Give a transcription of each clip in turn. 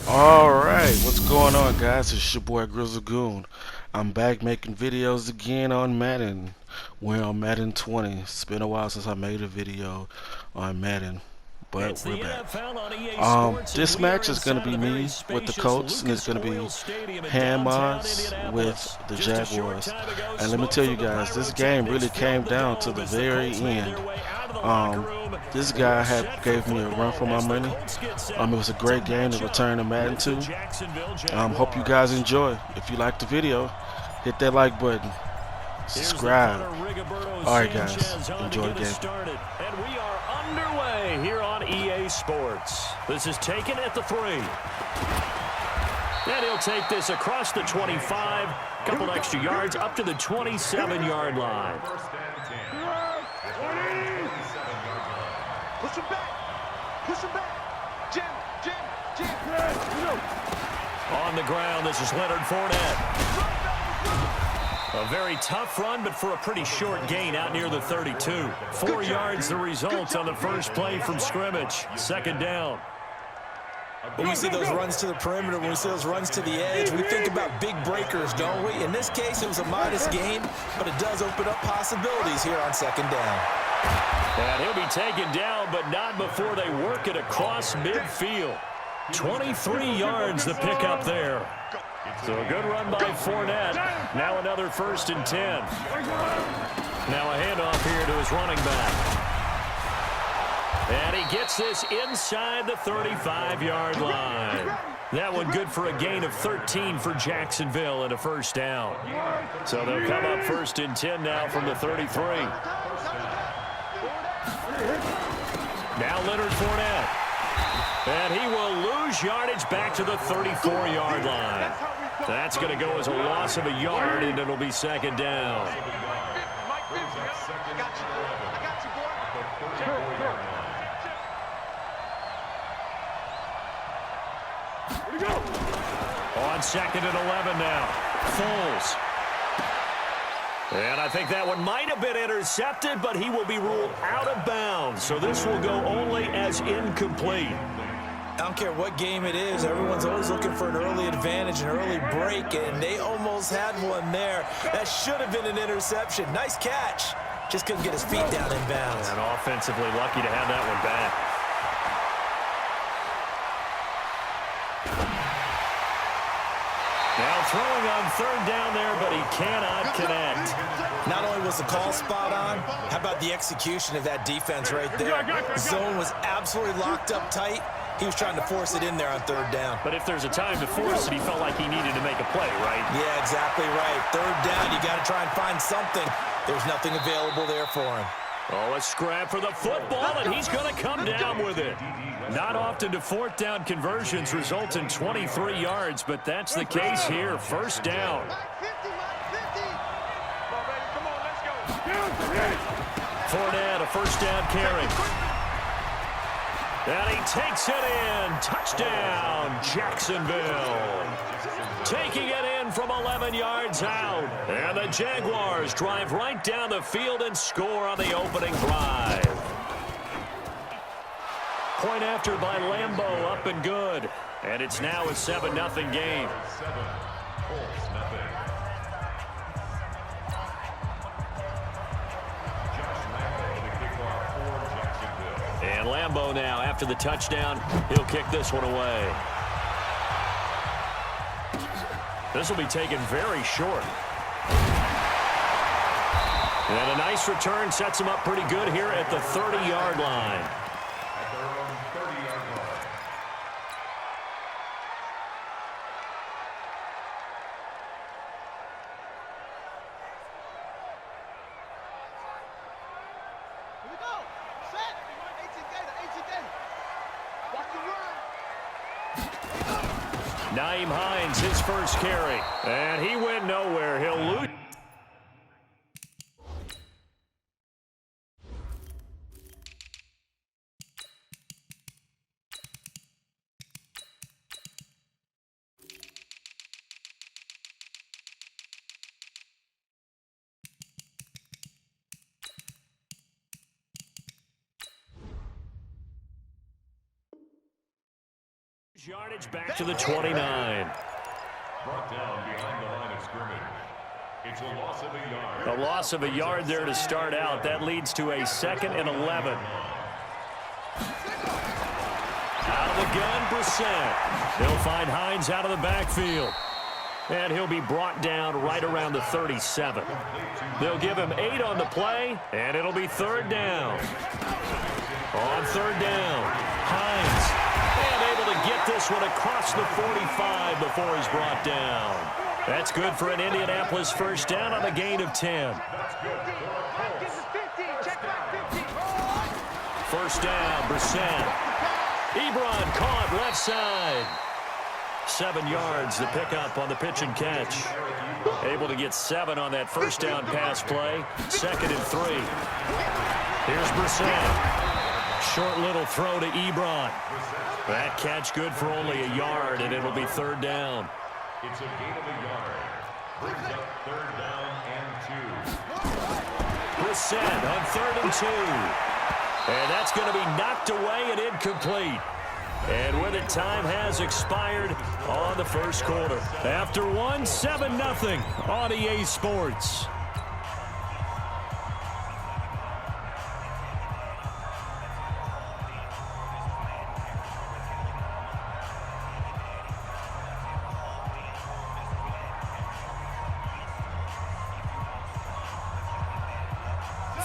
Alright, what's going on, guys? It's your boy Grizzle Goon. I'm back making videos again on Madden. We're on Madden 20. It's been a while since I made a video on Madden, but It's we're the back. NFL on EA Sports, and This we are match is going to inside of be the very me with the spacious Colts, and it's Lucas going to Oil be Stadium in downtown Hamas Indianapolis. with the Just a short Jaguars. time ago, And let me smoke tell you from the guys, this game pyrotechnics really came filled the down to dome the as the very Colts made end. their way out of the locker room. This We are guy set for gave me a run football for my as the money. Colts get set It was a to great game to match up return to Madden with the 2. Jacksonville Hope you guys Jaguars. enjoy. If you like the video, hit that like button. Here's the Subscribe. punter, Rigoberto Alright guys, Sanchez on to enjoy get the us game. started. And we are underway here on EA Sports. This is taken at the 3. And he'll take this across the 25. Couple extra yards up to the 27-yard line. Push him back. Push him back. Jim. On the ground, this is Leonard Fournette. A very tough run, but for a pretty short gain out near the 32. 4 yards the result on the first play from scrimmage. Second down. When we see those runs to the perimeter, when we see those runs to the edge, we think about big breakers, don't we? In this case, it was a modest gain, but it does open up possibilities here on second down. And he'll be taken down, but not before they work it across midfield. 23 yards the pickup there. So a good run by Fournette. Now another 1st and 10. Now a handoff here to his running back. And he gets this inside the 35-yard line. That one good for a gain of 13 for Jacksonville and a first down. So they'll come up 1st and 10 now from the 33. Now Leonard Fournette. And he will lose yardage back to the 34-yard line. That's going to go as a loss of a yard, and it'll be second down. On 2nd and 11 now. Foles. And I think that one might have been intercepted, but he will be ruled out of bounds. So this will go only as incomplete. I don't care what game it is, everyone's always looking for an early advantage, an early break, and they almost had one there. That should have been an interception. Nice catch. Just couldn't get his feet down in bounds. And offensively lucky to have that one back. Now throwing on 3rd down there, but he cannot connect. Not only was the call spot on, how about the execution of that defense right there? Zone was absolutely locked up tight. He was trying to force it in there on 3rd down. But if there's a time to force it, he felt like he needed to make a play, right? Yeah, exactly right. 3rd down, you got to try and find something. There's nothing available there for him. Oh, a scrap for the football, and he's going to come down with it. Not often do 4th down conversions result in 23 yards, but that's the case here. 1st down. Fournette, a 1st down carry. And he takes it in. Touchdown, Jacksonville. Taking it in from 11 yards out. And the Jaguars drive right down the field and score on the opening drive. Point after by Lambeau, up and good. And it's now a 7-0 game. And Lambeau now, after the touchdown, he'll kick this one away. This will be taken very short. And a nice return sets him up pretty good here at the 30-yard line. Nyheim Hines, his first carry. And he went nowhere. He'll lose. Yardage back to the 29. Brought down behind the line of scrimmage. It's a loss of a yard. A loss of a yard there to start out. That leads to a 2nd and 11. Out of the gun, Brissett. They'll find Hines out of the backfield. And he'll be brought down right around the 37. They'll give him 8 on the play, and it'll be 3rd down. On 3rd down, Hines. And able to get this one across the 45 before he's brought down. That's good for an Indianapolis 1st down on a gain of 10. 1st down, Brissett. Ebron caught left side. 7 yards the pickup on the pitch and catch. Able to get 7 on that 1st down pass play. 2nd and 3. Here's Brissett. Short little throw to Ebron. That catch good for only a yard, and it'll be 3rd down. It's a gain of a yard. Brings up 3rd down and 2. Brissett on 3rd and 2. And that's going to be knocked away and incomplete. And with it, time has expired on the 1st quarter. After one, 7-0 on EA Sports.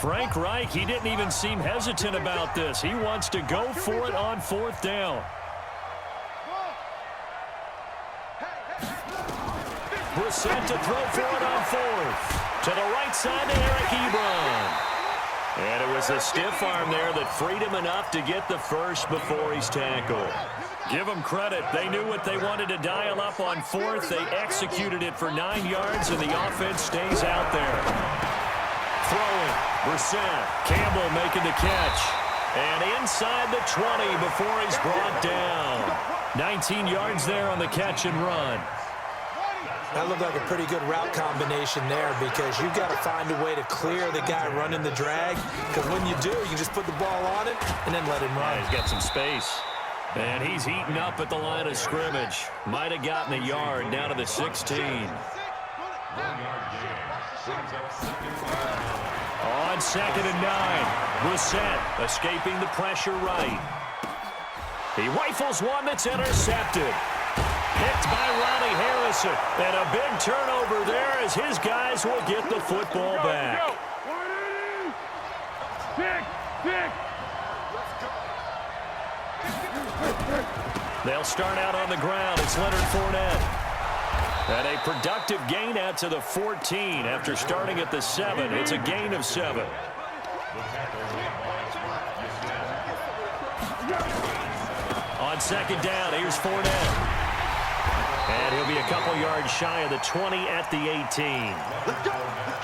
Frank Reich, he didn't even seem hesitant about this. He wants to go for it on 4th down. Brissett to throw for it on 4th. To the right side to Eric Ebron. And it was a stiff arm there that freed him enough to get the 1st before he's tackled. Give them credit. They knew what they wanted to dial up on 4th. They executed it for 9 yards, and the offense stays out there. Throwing, Brissett, Campbell making the catch. And inside the 20 before he's brought down. 19 yards there on the catch and run. That looked like a pretty good route combination there because you've got to find a way to clear the guy running the drag. Because when you do, you can just put the ball on it and then let him run. Yeah, he's got some space. And he's eaten up at the line of scrimmage. Might have gotten a yard down to the 16. On 2nd and 9, Brissett escaping the pressure right. He rifles one that's intercepted. Picked by Ronnie Harrison. And a big turnover there as his guys will get the football back. They'll start out on the ground. It's Leonard Fournette. And a productive gain out to the 14 after starting at the 7. It's a gain of 7. On 2nd down, here's Fournette. And he'll be a couple yards shy of the 20 at the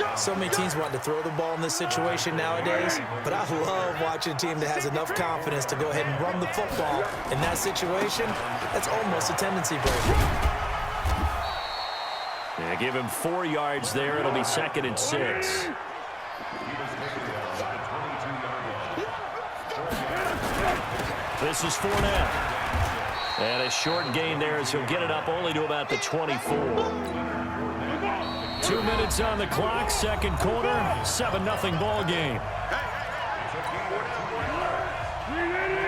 18. So many teams want to throw the ball in this situation nowadays, but I love watching a team that has enough confidence to go ahead and run the football. In that situation, that's almost a tendency breaker. Yeah, give him 4 yards there. It'll be 2nd and 6. This is Fournette. And a short gain there as he'll get it up only to about the 24. 2 minutes on the clock, 2nd quarter, 7-0 ball game.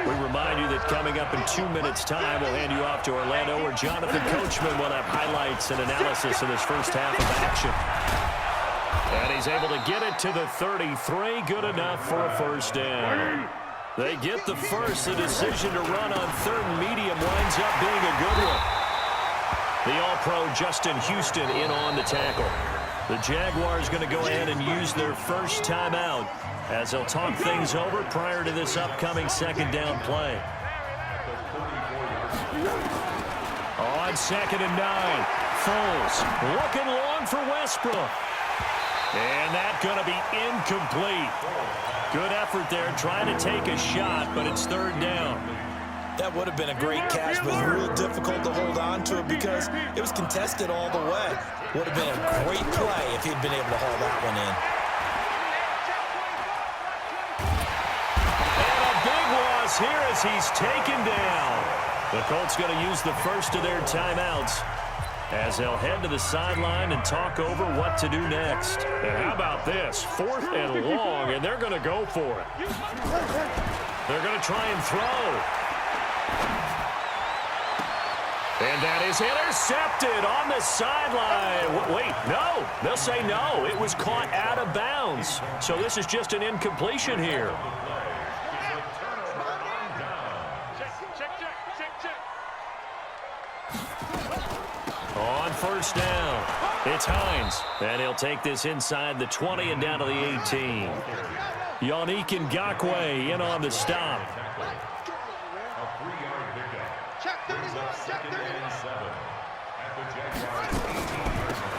We remind you that coming up in 2 minutes' time, we'll hand you off to Orlando, where Jonathan Coachman will have highlights and analysis of this first half of action. And he's able to get it to the 33, good enough for a 1st down. They get the 1st. The decision to run on 3rd and medium winds up being a good one. The All-Pro Justin Houston in on the tackle. The Jaguars going to go ahead and use their first timeout as they'll talk things over prior to this upcoming 2nd down play. On 2nd and 9, Foles looking long for Westbrook. And that's going to be incomplete. Good effort there, trying to take a shot, but it's 3rd down. That would have been a great catch, but it was real difficult to hold on to it because it was contested all the way. Would have been a great play if he'd been able to haul that one in. And a big loss here as he's taken down. The Colts going to use the first of their timeouts as they'll head to the sideline and talk over what to do next. And how about this? 4th and long, and they're going to go for it. They're going to try and throw. And that is intercepted on the sideline. Wait, no. They'll say no. It was caught out of bounds. So this is just an incompletion here. On first down, it's Hines. And he'll take this inside the 20 and down to the 18. Yannick Ngakoue in on the stop.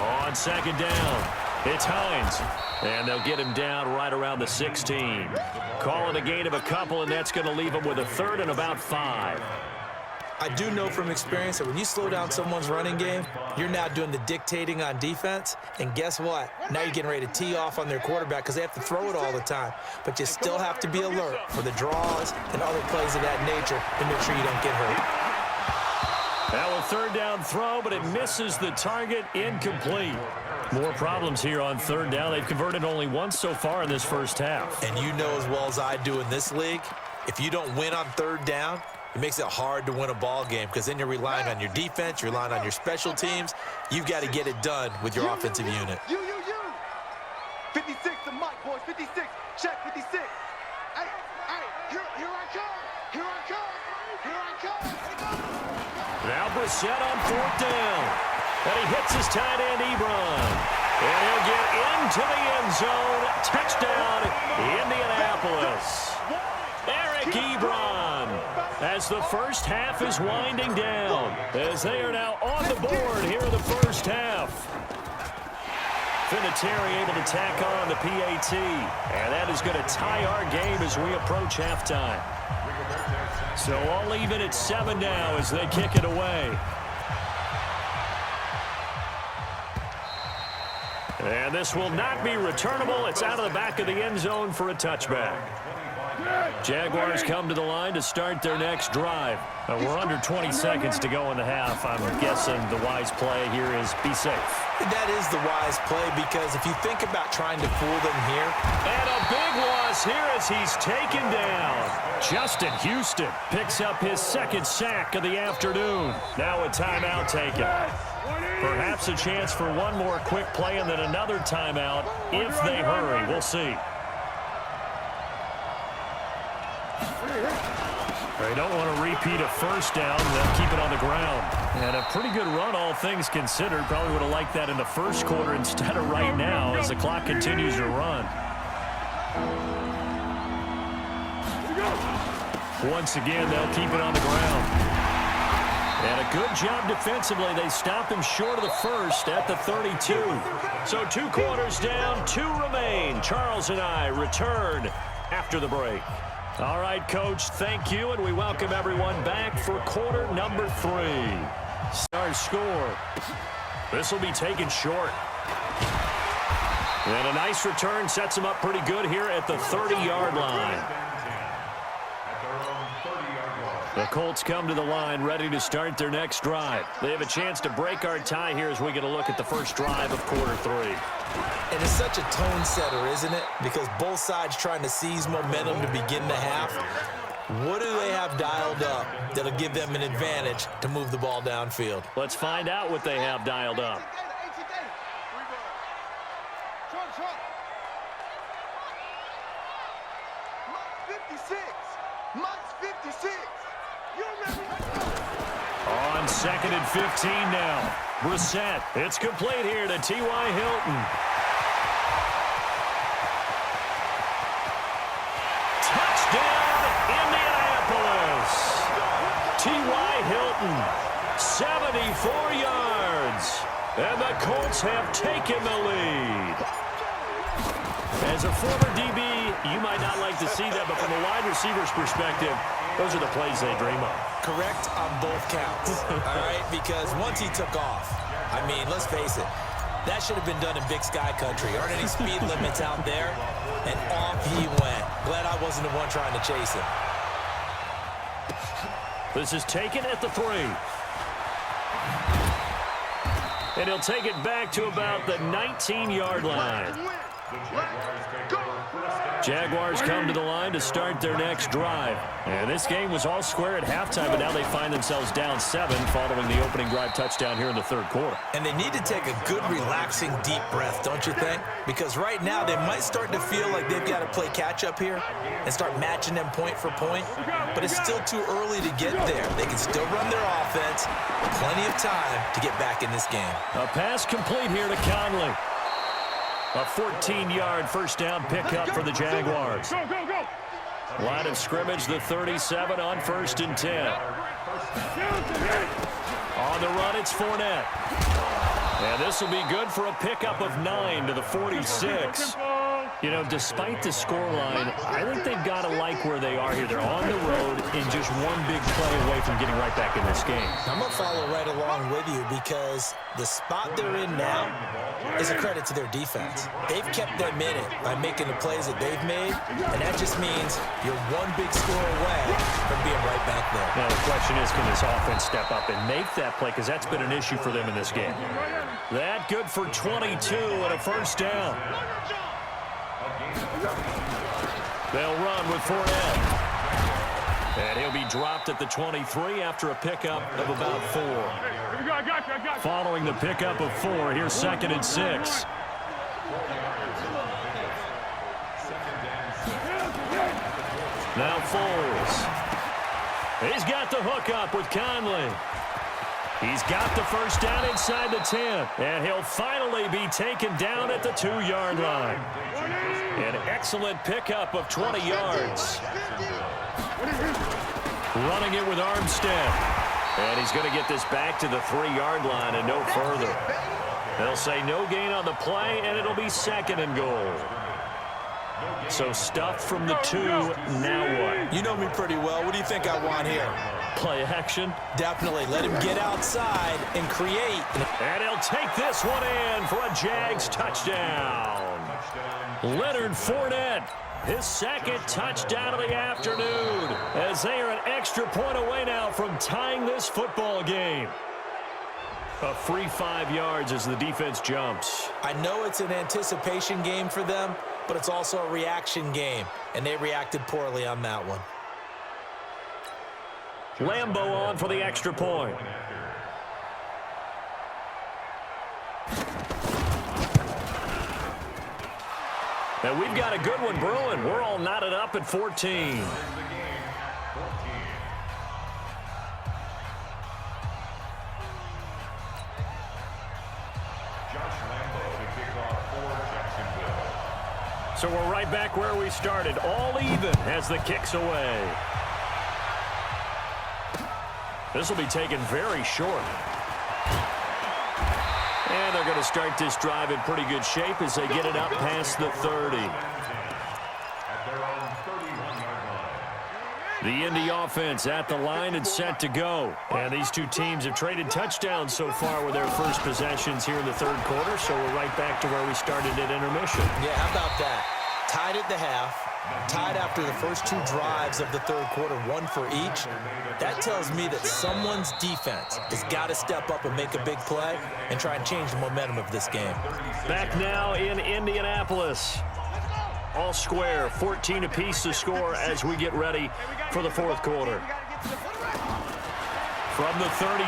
On second down, it's Hines. And they'll get him down right around the 16. Call it a gain of a couple, and that's going to leave him with a 3rd and about 5. I do know from experience that when you slow down someone's running game, you're now doing the dictating on defense. And guess what? Now you're getting ready to tee off on their quarterback because they have to throw it all the time. But you still have to be alert for the draws and other plays of that nature to make sure you don't get hurt. Now a 3rd down throw, but it misses the target, incomplete. More problems here on 3rd down. They've converted only once so far in this first half. And you know as well as I do in this league, if you don't win on 3rd down, it makes it hard to win a ball game because then you're relying on your defense, you're relying on your special teams. You've got to get it done with your offensive unit. 56 to Mike, boys. 56. Check 56. Hey, here I come. Here I come. Here I come. Now Brissett on 4th down. And he hits his tight end, Ebron. And he'll get into the end zone. Touchdown, Indianapolis. Eric Ebron, as the first half is winding down, as they are now on the board here in the first half. Vinatieri able to tack on the PAT, and that is going to tie our game as we approach halftime. So all even at 7 now as they kick it away. And this will not be returnable. It's out of the back of the end zone for a touchback. Jaguars come to the line to start their next drive. We're under 20 seconds to go in the half. I'm guessing the wise play here is be safe. That is the wise play because if you think about trying to fool them here. And a big loss here as he's taken down. Justin Houston picks up his 2nd sack of the afternoon. Now a timeout taken. Perhaps a chance for one more quick play and then another timeout if they hurry. We'll see. They don't want to repeat a first down. They'll keep it on the ground. And a pretty good run, all things considered. Probably would have liked that in the first quarter instead of right now as the clock continues to run. Once again, they'll keep it on the ground. And a good job defensively. They stop him short of the first at the 32. So 2 quarters down, 2 remain. Charles and I return after the break. All right, Coach, thank you, and we welcome everyone back for quarter number 3. Our score. This will be taken short. And a nice return sets them up pretty good here at the 30-yard line. The Colts come to the line ready to start their next drive. They have a chance to break our tie here as we get a look at the first drive of quarter 3. And it's such a tone setter, isn't it? Because both sides trying to seize momentum to begin the half. What do they have dialed up that'll give them an advantage to move the ball downfield? Let's find out what they have dialed up. On 2nd and 15 now. Brissett. It's complete here to T.Y. Hilton. Touchdown, Indianapolis. T.Y. Hilton, 74 yards. And the Colts have taken the lead. As a former DB, you might not like to see that, but from a wide receiver's perspective, those are the plays they dream of. Correct on both counts, all right? Because once he took off, I mean, let's face it, that should have been done in Big Sky Country. Aren't any speed limits out there? And off he went. Glad I wasn't the one trying to chase him. This is taken at the 3. And he'll take it back to about the 19-yard line. Jaguars come to the line to start their next drive. And this game was all square at halftime, but now they find themselves down 7 following the opening drive touchdown here in the third quarter. And they need to take a good, relaxing, deep breath, don't you think? Because right now they might start to feel like they've got to play catch-up here and start matching them point for point. But it's still too early to get there. They can still run their offense. Plenty of time to get back in this game. A pass complete here to Conley. A 14-yard first down pickup for the Jaguars. Line of scrimmage, the 37 on 1st and 10. On the run, it's Fournette. And this will be good for a pickup of 9 to the 46. You know, despite the scoreline, I think they've got to like where they are here. They're on the road and just one big play away from getting right back in this game. I'm going to follow right along with you because the spot they're in now is a credit to their defense. They've kept them in it by making the plays that they've made, and that just means you're one big score away from being right back there. Now, the question is, can this offense step up and make that play? Because that's been an issue for them in this game. That good for 22 and a first down. They'll run with Fournette. And he'll be dropped at the 23 after a pickup of about 4. Following the pickup of 4, here's 2nd and 6. Now Foles. He's got the hook up with Conley. He's got the first down inside the 10. And he'll finally be taken down at the 2-yard line. An excellent pickup of 20 yards. Running it with Armstead. And he's going to get this back to the 3-yard line and no further. They'll say no gain on the play, and it'll be 2nd and goal. So stuffed from the 2, now what? You know me pretty well. What do you think I want here? Play action? Definitely. Let him get outside and create. And he'll take this one in for a Jags touchdown. Leonard Fournette, his 2nd touchdown of the afternoon, as they are an extra point away now from tying this football game. A free 5 yards as the defense jumps. I know it's an anticipation game for them, but it's also a reaction game, and they reacted poorly on that one. Lambeau on for the extra point. And we've got a good one brewing. We're all knotted up at 14. So we're right back where we started. All even as the kick's away. This will be taken very short. And they're going to start this drive in pretty good shape as they get it up past the 30. The Indy offense at the line and set to go. And these two teams have traded touchdowns so far with their first possessions here in the third quarter, so we're right back to where we started at intermission. Yeah, how about that? Tied at the half, tied after the first 2 drives of the third quarter, 1 for each. That tells me that someone's defense has got to step up and make a big play and try and change the momentum of this game. Back now in Indianapolis. All square, 14 apiece to score as we get ready for the fourth quarter. From the 36,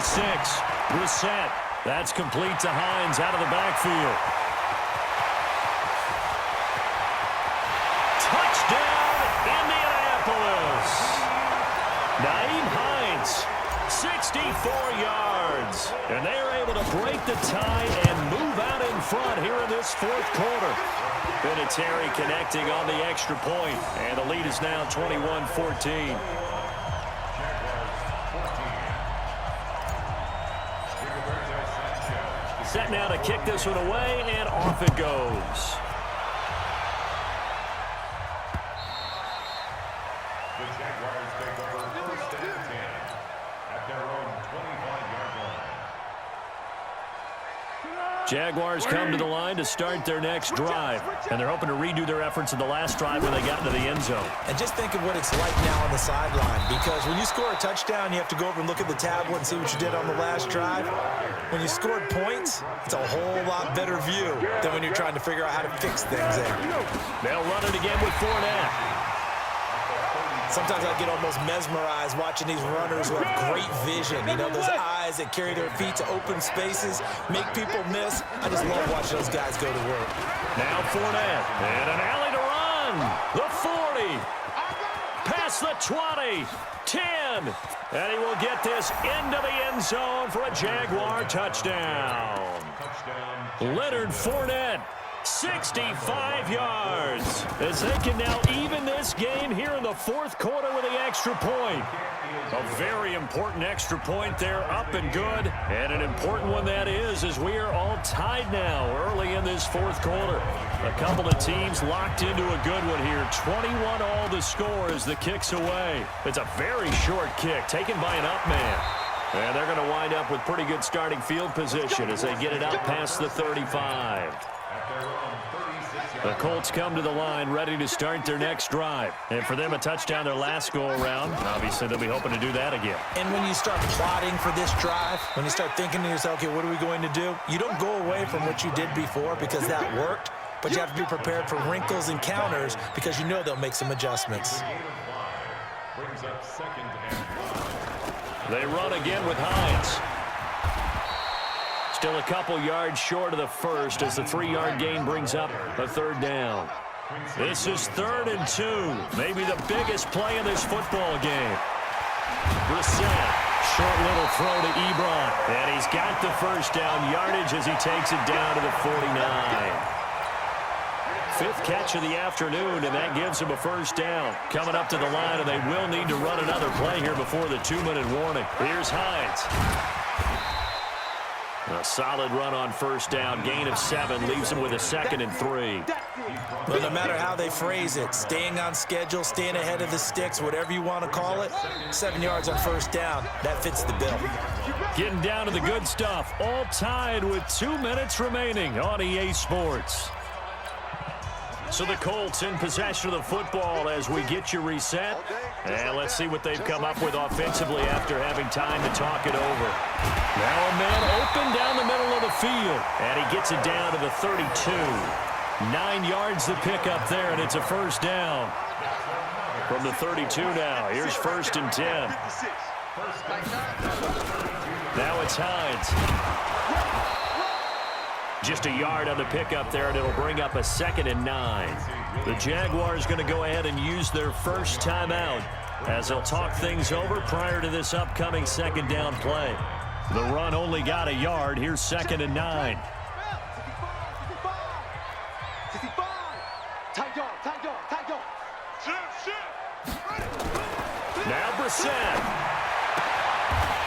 Brissett. That's complete to Hines out of the backfield. Touchdown, Indianapolis. Naeem Hines, 64 yards. And they are able to break the tie and move out in front here in this fourth quarter. Vinatieri connecting on the extra point, and the lead is now 21-14. Set now to kick this one away, and off it goes. The Jaguars take over 1st and 10 at their own 25-yard line. Jaguars come to the line to start their next drive, and they're hoping to redo their efforts in the last drive when they got into the end zone. And just think of what it's like now on the sideline, because when you score a touchdown, you have to go over and look at the tablet and see what you did on the last drive. When you scored points, it's a whole lot better view than when you're trying to figure out how to fix things there. They'll run it again with Fournette. Sometimes I get almost mesmerized watching these runners who have great vision. You know, those eyes that carry their feet to open spaces, make people miss. I just love watching those guys go to work. Now Fournette, and an alley to run. The 40, past the 20, 10, and he will get this into the end zone for a Jaguar touchdown. Leonard Fournette, 65 yards, as they can now even this game here in the fourth quarter with the extra point. A very important extra point there, up and good, and an important one that is, as we are all tied now early in this fourth quarter. A couple of teams locked into a good one here. 21 all the score as the kick's away. It's a very short kick taken by an up man. And they're going to wind up with pretty good starting field position as they get it out past the 35. The Colts come to the line ready to start their next drive. And for them, a touchdown their last go-around. Obviously, they'll be hoping to do that again. And when you start plotting for this drive, when you start thinking to yourself, okay, what are we going to do? You don't go away from what you did before because that worked, but you have to be prepared for wrinkles and counters because you know they'll make some adjustments. They run again with Hines. Still a couple yards short of the first as the 3-yard gain brings up a third down. This is 3rd and 2. Maybe the biggest play in this football game. Brissett, short little throw to Ebron. And he's got the first down yardage as he takes it down to the 49. 5th catch of the afternoon, and that gives him a first down. Coming up to the line, and they will need to run another play here before the 2-minute warning. Here's Hines. A solid run on first down. Gain of 7 leaves him with a 2nd and 3. Well, no matter how they phrase it, staying on schedule, staying ahead of the sticks, whatever you want to call it, 7 yards on first down, that fits the bill. Getting down to the good stuff. All tied with 2 minutes remaining on EA Sports. So the Colts in possession of the football as we get you reset. And let's see what they've come up with offensively after having time to talk it over. Now a man open down the middle of the field. And he gets it down to the 32. 9 yards to pick up there, and it's a first down. From the 32 now. Here's 1st and 10. Now it's Hines. Just a yard on the pickup there, and it'll bring up a 2nd and 9. The Jaguars going to go ahead and use their first timeout as they'll talk things over prior to this upcoming 2nd down play. The run only got a yard. Here's 2nd and 9. Now Brissett.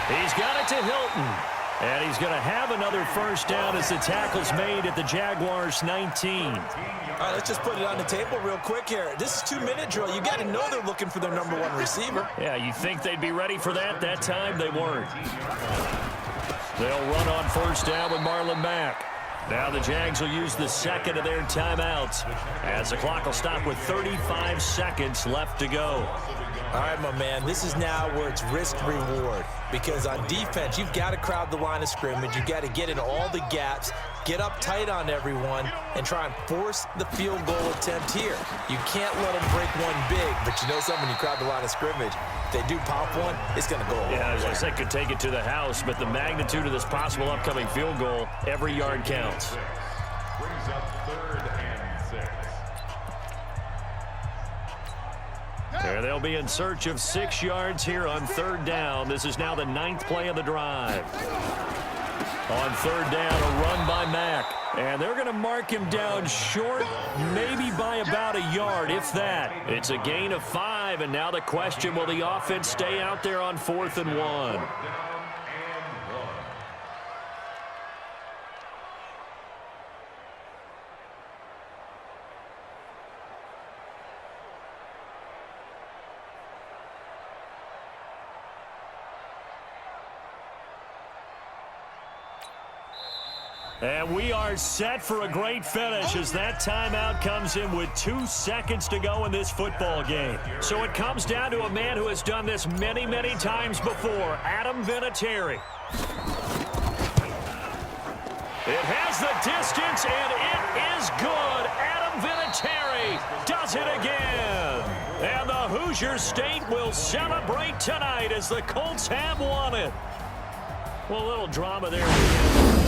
He's got it to Hilton. And he's going to have another first down as the tackle's made at the Jaguars' 19. All right, let's just put it on the table real quick here. This is 2-minute drill. You got to know they're looking for their number 1 receiver. Yeah, you think they'd be ready for that? That time they weren't. They'll run on first down with Marlon Mack. Now the Jags will use the 2nd of their timeouts as the clock will stop with 35 seconds left to go. All right, my man, this is now where it's risk-reward. Because on defense, you've got to crowd the line of scrimmage. You've got to get in all the gaps, get up tight on everyone, and try and force the field goal attempt here. You can't let them break one big, but you know something, when you crowd the line of scrimmage, if they do pop one, it's going to go a long way. Yeah, as I could take it to the house, but the magnitude of this possible upcoming field goal, every yard counts. Brings up 3rd and 6. There they'll be in search of 6 yards here on 3rd down. This is now the 9th play of the drive. On 3rd down, a run by Mack. And they're going to mark him down short, maybe by about a yard, if that. It's a gain of 5, and now the question, will the offense stay out there on 4th and 1? And we are set for a great finish as that timeout comes in with 2 seconds to go in this football game. So it comes down to a man who has done this many, many times before, Adam Vinatieri. It has the distance, and it is good. Adam Vinatieri does it again. And the Hoosier State will celebrate tonight as the Colts have won it. Well, a little drama there.